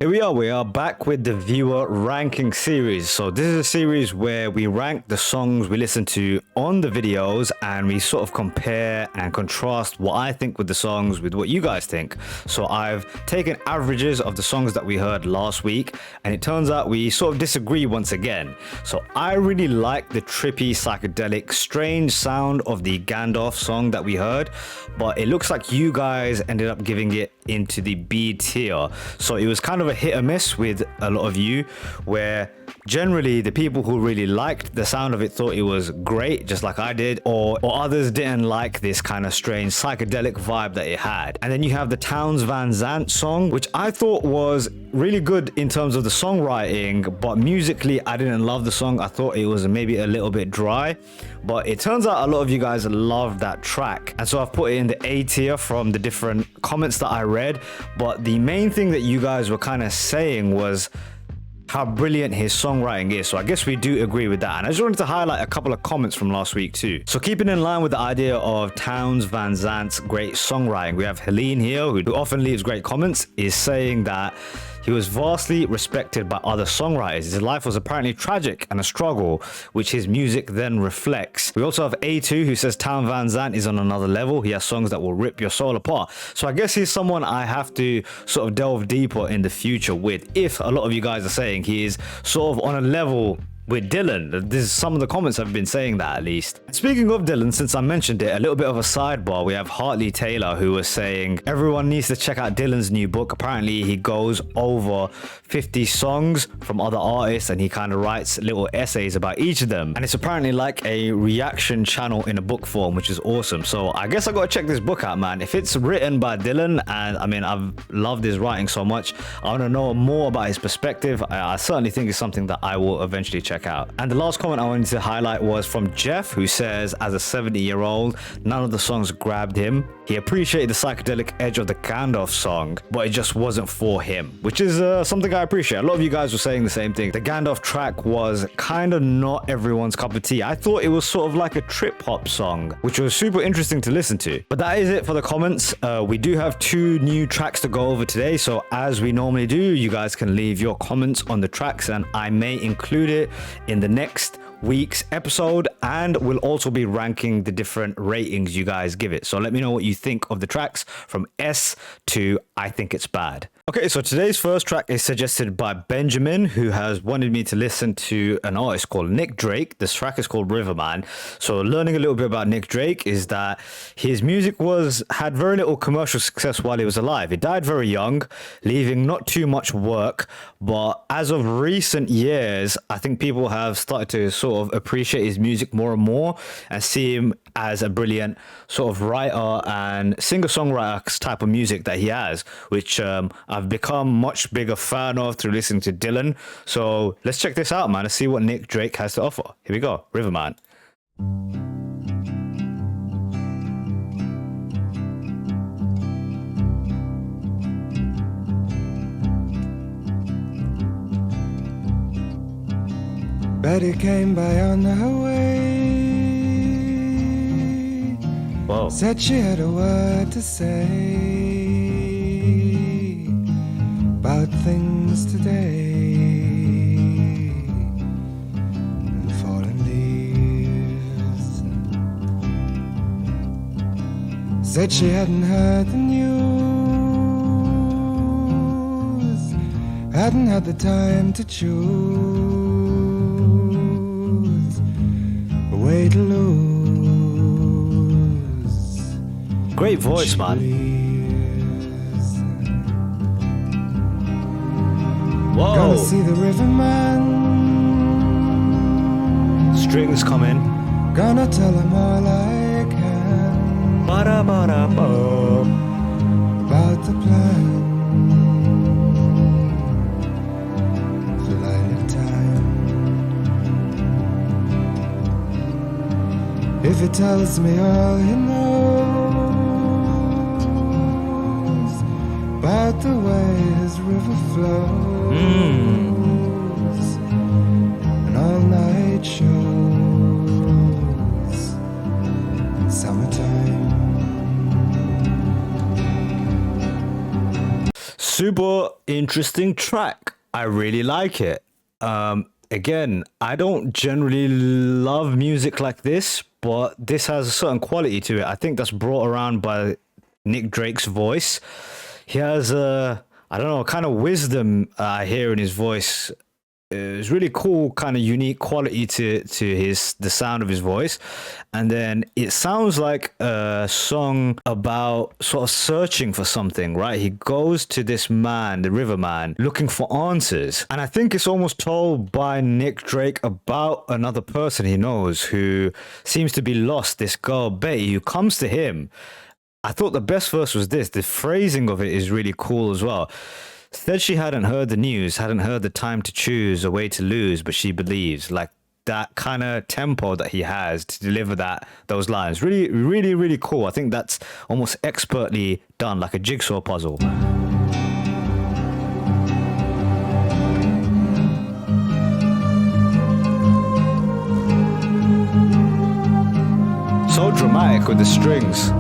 Here we are back with the viewer ranking series. So this is a series where we rank the songs we listen to on the videos and we sort of compare and contrast what I think with the songs with what you guys think. So I've taken averages of the songs that we heard last week and it turns out we sort of disagree once again. So I really like the trippy, psychedelic, strange sound of the Gandalf song that we heard, but it looks like you guys ended up giving it into the B tier. So it was kind of a hit or miss with a lot of you, where generally the people who really liked the sound of it thought it was great, just like I did, or others didn't like this kind of strange psychedelic vibe that it had. And then you have the Towns Van Zandt song, which I thought was really good in terms of the songwriting, but musically I didn't love the song. I thought it was maybe a little bit dry, but it turns out a lot of you guys loved that track, and so I've put it in the A tier from the different comments that I read. But the main thing that you guys were kind of saying was how brilliant his songwriting is, so I guess we do agree with that. And I just wanted to highlight a couple of comments from last week too. So keeping in line with the idea of Towns Van Zandt's great songwriting, we have Helene here, who often leaves great comments, is saying that he was vastly respected by other songwriters. His life was apparently tragic and a struggle, which his music then reflects. We also have A2, who says Town Van Zandt is on another level. He has songs that will rip your soul apart. So I guess he's someone I have to sort of delve deeper in the future with, if a lot of you guys are saying he is sort of on a level with Dylan. This is some of the comments have been saying that, at least. Speaking of Dylan, since I mentioned it, a little bit of a sidebar, we have Hartley Taylor, who was saying everyone needs to check out Dylan's new book. Apparently he goes over 50 songs from other artists and he kind of writes little essays about each of them, and it's apparently like a reaction channel in a book form, which is awesome. So I guess I gotta check this book out, man. If it's written by Dylan, and I mean, I've loved his writing so much, I want to know more about his perspective. I certainly think it's something that I will eventually check out. And the last comment I wanted to highlight was from Jeff, who says, as a 70-year-old, none of the songs grabbed him. He appreciated the psychedelic edge of the Gandalf song, but it just wasn't for him, which is something I appreciate. A lot of you guys were saying the same thing. The Gandalf track was kind of not everyone's cup of tea. I thought it was sort of like a trip hop song, which was super interesting to listen to. But that is it for the comments. We do have 2 new tracks to go over today, so as we normally do, you guys can leave your comments on the tracks and I may include it in the next week's episode, and we'll also be ranking the different ratings you guys give it. So let me know what you think of the tracks from S to I think it's bad. Okay, so today's first track is suggested by Benjamin, who has wanted me to listen to an artist called Nick Drake. This track is called Riverman. So learning a little bit about Nick Drake is that his music had very little commercial success while he was alive. He died very young, leaving not too much work, but as of recent years, I think people have started to sort of appreciate his music more and more and see him as a brilliant sort of writer and singer-songwriter type of music that he has, which I've become much bigger fan of through listening to Dylan. So let's check this out, man. Let's see what Nick Drake has to offer. Here we go, Riverman. Betty came by on her way. Whoa. Said she had a word to say about things today and fallen leaves. Said she hadn't heard the news, hadn't had the time to choose a way to lose. Great voice, man. Whoa. Gonna see the Riverman. Strings come in. Gonna tell him all I can Ba-da-ba-da-ba. about the plan for light time. If he tells me all he knows about the way his river flows and all night shows in summertime. Super interesting track. I really like it. Again, I don't generally love music like this, but this has a certain quality to it. I think that's brought around by Nick Drake's voice. He has a, I don't know, kind of wisdom I hear in his voice. It's really cool, kind of unique quality to his the sound of his voice, and then it sounds like a song about sort of searching for something, right? He goes to this man, the river man, looking for answers, and I think it's almost told by Nick Drake about another person he knows who seems to be lost. This girl Betty, who comes to him. I thought the best verse was this. The phrasing of it is really cool as well. Said she hadn't heard the news, hadn't heard the time to choose, a way to lose, but she believes. Like that kind of tempo that he has to deliver those lines. Really, really, really cool. I think that's almost expertly done, like a jigsaw puzzle. So dramatic with the strings.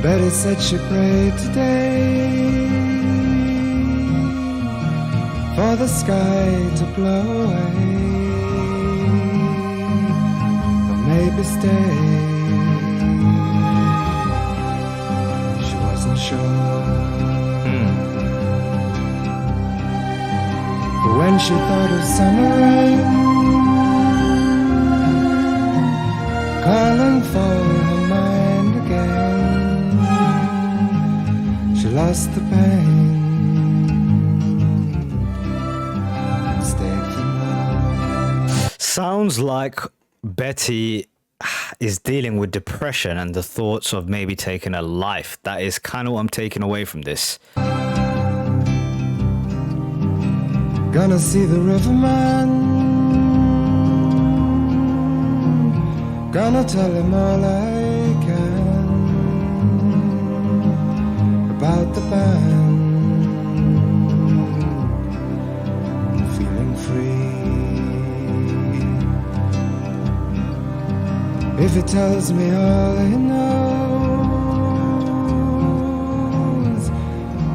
Betty said she prayed today for the sky to blow away, or maybe stay. She wasn't sure. But when she thought of summer rain calling for her mind again, she lost the pain and stayed for love. Sounds like Betty is dealing with depression and the thoughts of maybe taking a life. That is kind of what I'm taking away from this. Gonna see the riverman, gonna tell him all I can about the band, feeling free. If he tells me all he knows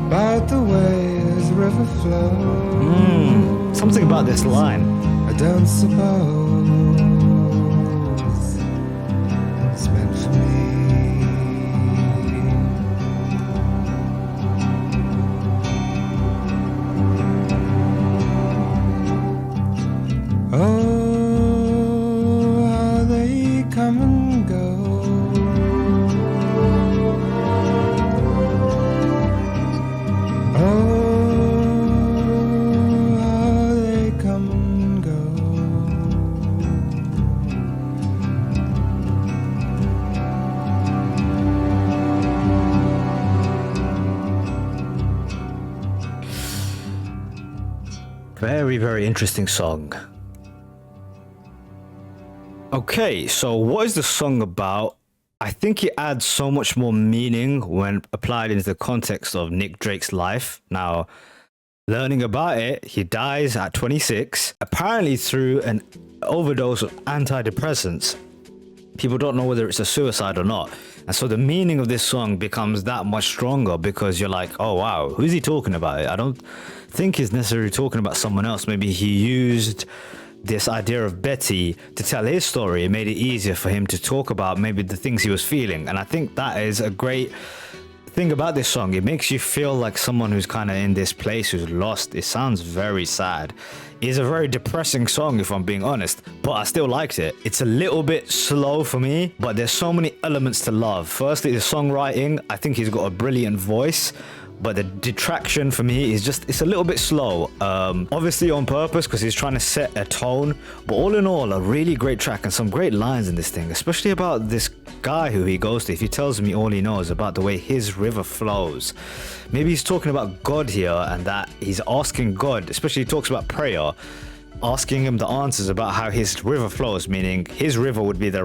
about the way his river flows, Something about this line. I don't suppose it's meant for me. Oh, how they come and go. Oh, how they come and go. Very, very interesting song. Okay, so what is the song about? I think it adds so much more meaning when applied into the context of Nick Drake's life. Now, learning about it, he dies at 26, apparently through an overdose of antidepressants. People don't know whether it's a suicide or not. And so the meaning of this song becomes that much stronger because you're like, oh wow, who's he talking about? I don't think he's necessarily talking about someone else. Maybe he used this idea of Betty to tell his story. It made it easier for him to talk about maybe the things he was feeling. And I think that is a great thing about this song. It makes you feel like someone who's kind of in this place, who's lost. It sounds very sad. It's a very depressing song, if I'm being honest, but I still liked it. It's a little bit slow for me, but there's so many elements to love. Firstly, the songwriting. I think he's got a brilliant voice, but the detraction for me is just, it's a little bit slow. Obviously on purpose because he's trying to set a tone, but all in all, a really great track and some great lines in this thing, especially about this guy who he goes to. If he tells me all he knows about the way his river flows, maybe he's talking about God here and that he's asking God, especially he talks about prayer. asking him the answers about how his river flows, meaning his river would be the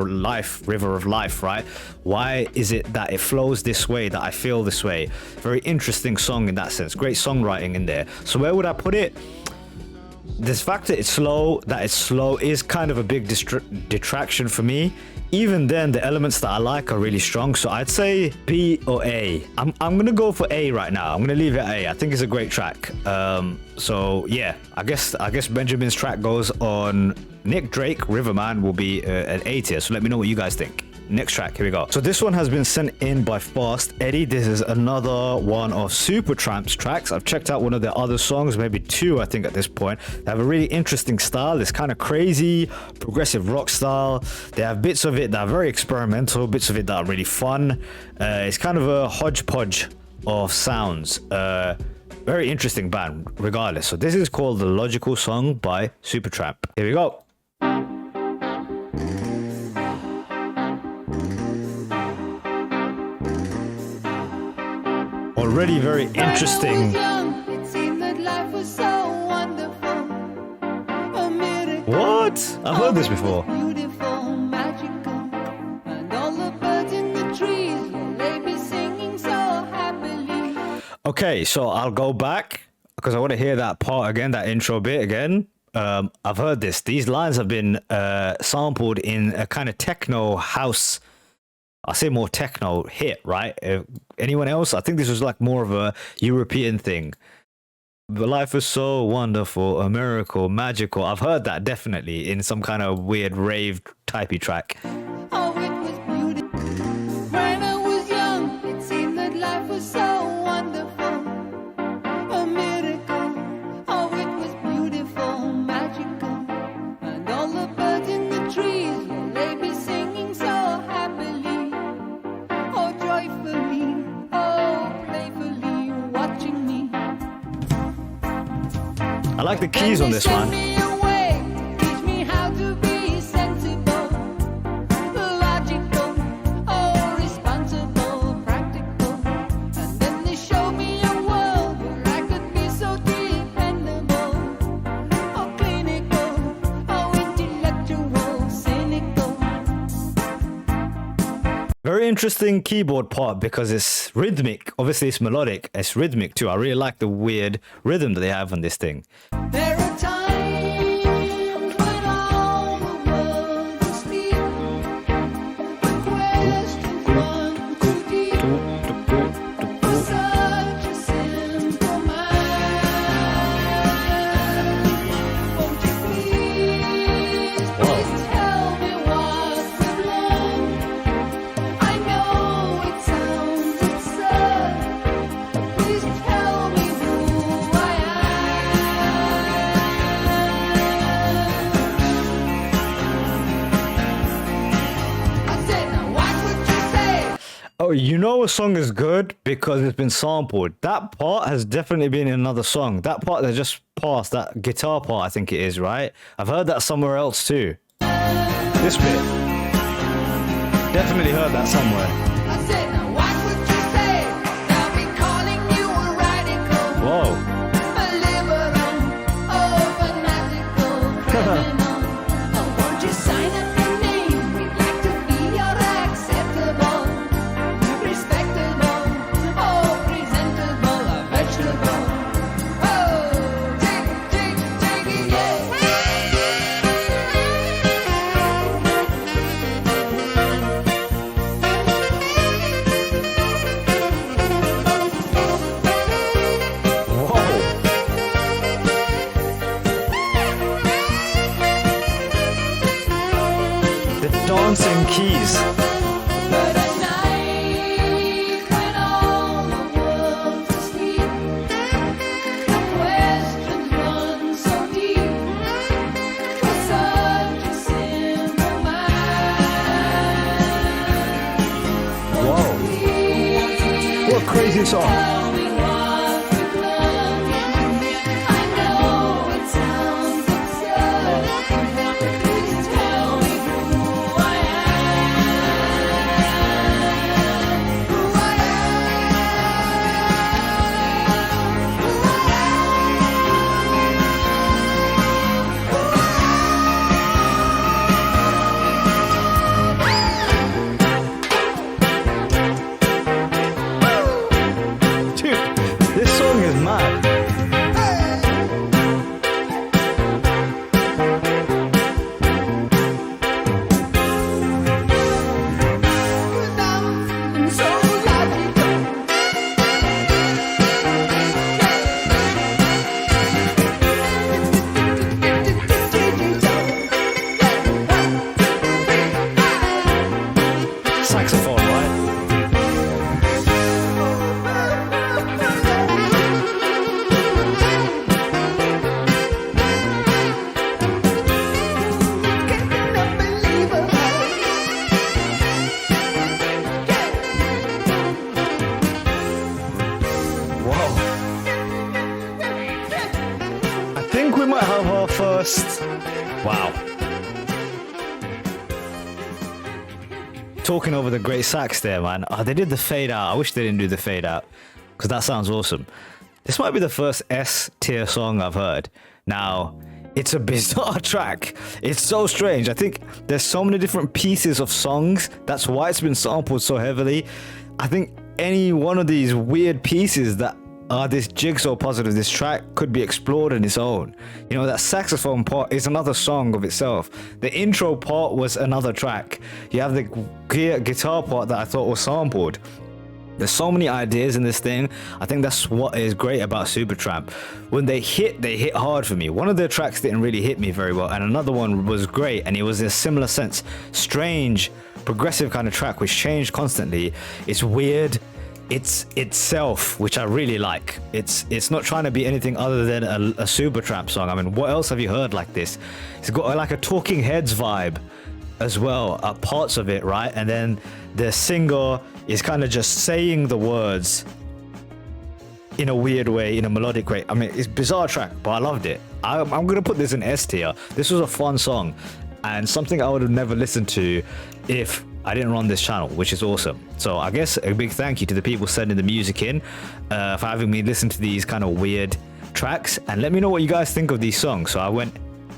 river of life, right? Why is it that it flows this way, that I feel this way? Very interesting song in that sense. Great songwriting in there. So where would I put it? This fact that it's slow is kind of a big detraction for me. Even then, the elements that I like are really strong. So I'd say B or A. I'm gonna go for A right now. I'm gonna leave it at A. I think it's a great track. So yeah, I guess Benjamin's track goes on Nick Drake. Riverman will be an A tier. So let me know what you guys think. Next track, here we go. So this one has been sent in by Fast Eddie. This is another one of Supertramp's tracks. I've checked out one of their other songs, maybe two, I think, at this point. They have a really interesting style. It's kind of crazy, progressive rock style. They have bits of it that are very experimental, bits of it that are really fun. It's kind of a hodgepodge of sounds. Very interesting band, regardless. So this is called The Logical Song by Supertramp. Here we go. Already very interesting. What? I've heard this before. Okay, so I'll go back because I want to hear that part again, that intro bit again. I've heard this. These lines have been sampled in a kind of techno house. I say more techno hit, right? Anyone else? I think this was like more of a European thing. The life is so wonderful, a miracle, magical. I've heard that definitely in some kind of weird rave typey track. Oh, it was beautiful. When I was young, it seemed that life was so wonderful, a miracle. Oh, it was beautiful, magical, and all the birds in the trees, well, they be singing so happily, oh, joyfully, oh, playfully, watching me. I like the keys on this one. Very interesting keyboard part because it's rhythmic. Obviously, it's melodic. It's rhythmic too. I really like the weird rhythm that they have on this thing. There are times when all the world is asleep. The questions run too deep for such a simple mind. Won't you please tell me what we've learned? I know it sounds absurd. Please tell me who I am. I said, now what would you say? Oh, you know a song is good because it's been sampled. That part has definitely been in another song. That part that just passed, that guitar part, I think it is, right? I've heard that somewhere else too. This bit. Definitely heard that somewhere. I said, now what would you say? They'll be calling you a radical, Whoa. a liberal, oh, a magical criminal. Oh, won't you sign up your name? We'd like to be your acceptable, respectable, oh, presentable, a vegetable. Oh, take it, yeah. Whoa. The dancing keys. But at night, when all the world's asleep, the questions run so deep for such a simple mind. Whoa. What a crazy song. Tell me what we've learned. I know it sounds absurd. Please tell me who I am. Who I am. Who I am. Who I first. Wow. Talking over the great sax there, man. Oh, they did the fade out. I wish they didn't do the fade out because that sounds awesome. This might be the first S tier song I've heard. Now, it's a bizarre track. It's so strange. I think there's so many different pieces of songs. That's why it's been sampled so heavily. I think any one of these weird pieces that are this jigsaw puzzle of this track could be explored on its own. You know, that saxophone part is another song of itself. The intro part was another track. You have the guitar part that I thought was sampled. There's so many ideas in this thing. I think that's what is great about Supertramp. When they hit hard for me. One of their tracks didn't really hit me very well, and another one was great, and it was in a similar sense. Strange, progressive kind of track which changed constantly. It's weird. It's itself, which I really like. It's not trying to be anything other than a Supertramp song. I mean, what else have you heard like this? It's got like a Talking Heads vibe as well, parts of it, right? And then the singer is kind of just saying the words in a weird way, in a melodic way. I mean, it's a bizarre track, but I loved it. I'm gonna put this in S tier. This was a fun song and something I would have never listened to if I didn't run this channel, which is awesome. So I guess a big thank you to the people sending the music in for having me listen to these kind of weird tracks, and let me know what you guys think of these songs. So I went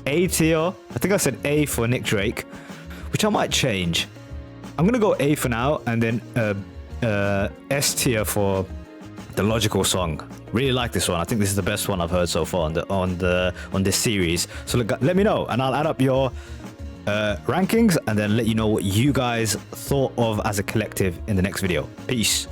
A tier. I think I said A for Nick Drake, which I might change. I'm gonna go A for now, and then S tier for the Logical song. Really like this one. I think this is the best one I've heard so far on this series. So let me know, and I'll add up your rankings and then let you know what you guys thought of as a collective in the next video. Peace.